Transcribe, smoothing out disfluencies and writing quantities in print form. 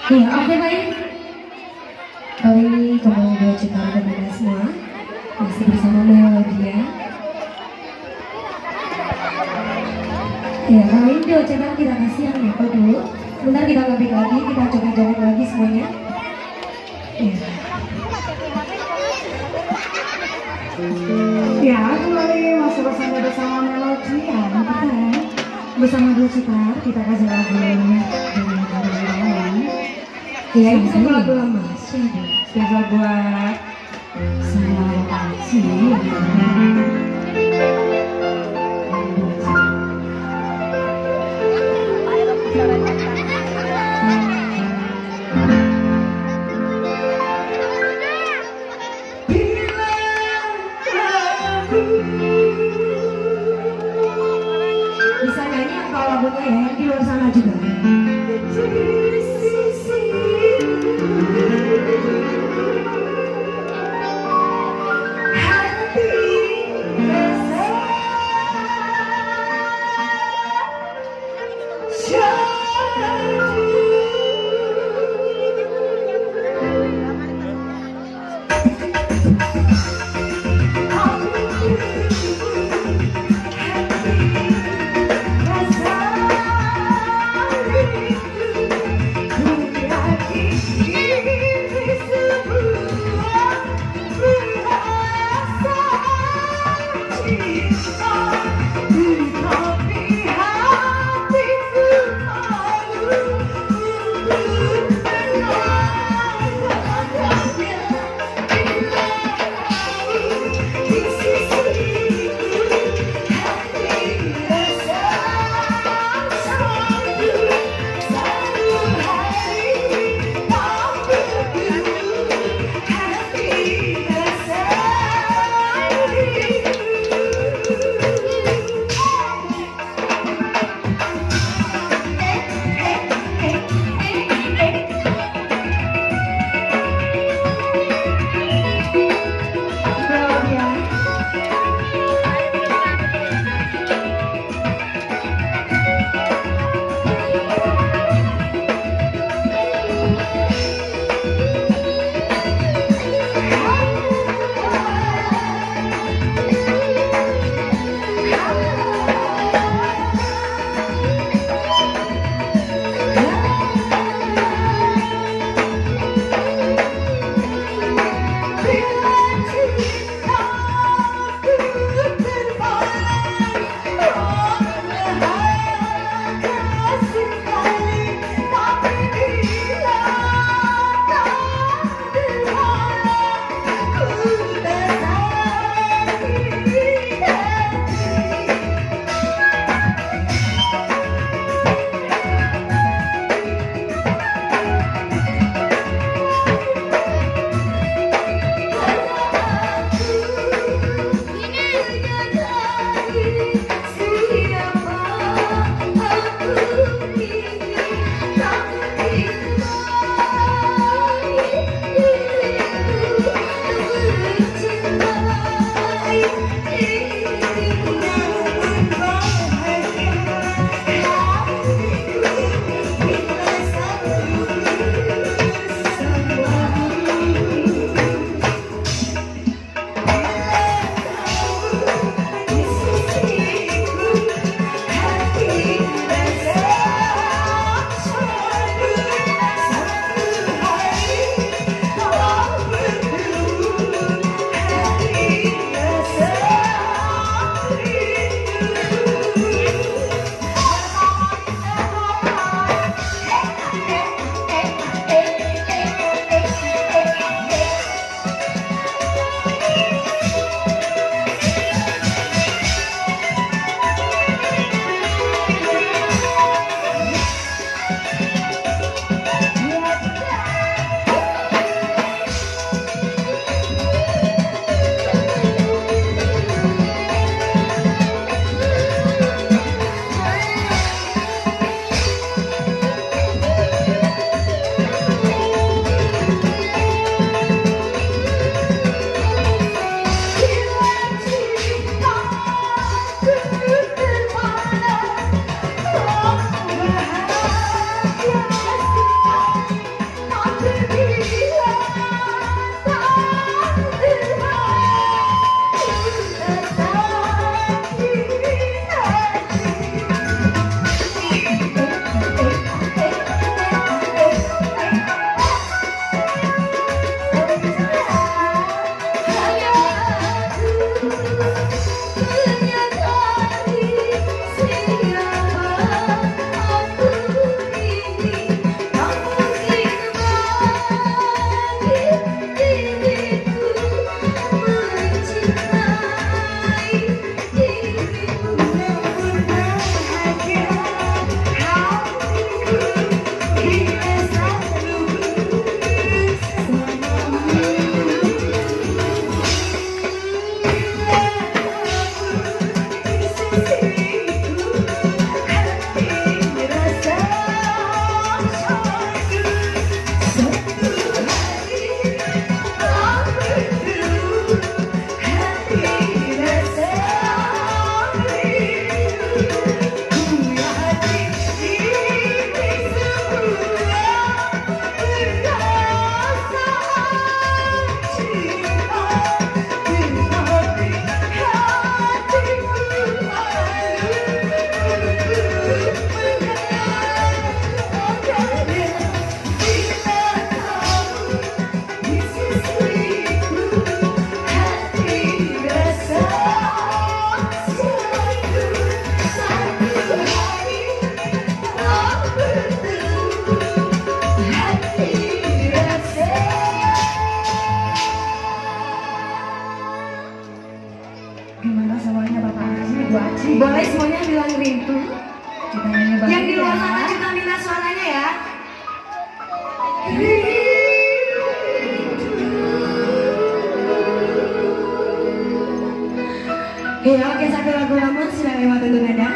Iya, oke baik. Kali ini kembali dua juta kepada semua. Masih bersama Melodia. Ya, kali ini dua juta kita kasih yang neko dulu. Bentar kita lebih lagi, kita joget-joget lagi semuanya. Ya. Ya, kembali masih bersama Melodia. Bersama dua juta kita kasih lagu ya ini satu lagu lama sih spesial buat semua lokasi. Bisa nyanyi atau lagunya ya yang di luar sana juga. Boleh semuanya bilang rindu. Kita nyanyi bareng Yang di luar ya. sana juga minta suaranya ya. Ya, oke, satu lagu lama sudah lewat untuk Anda.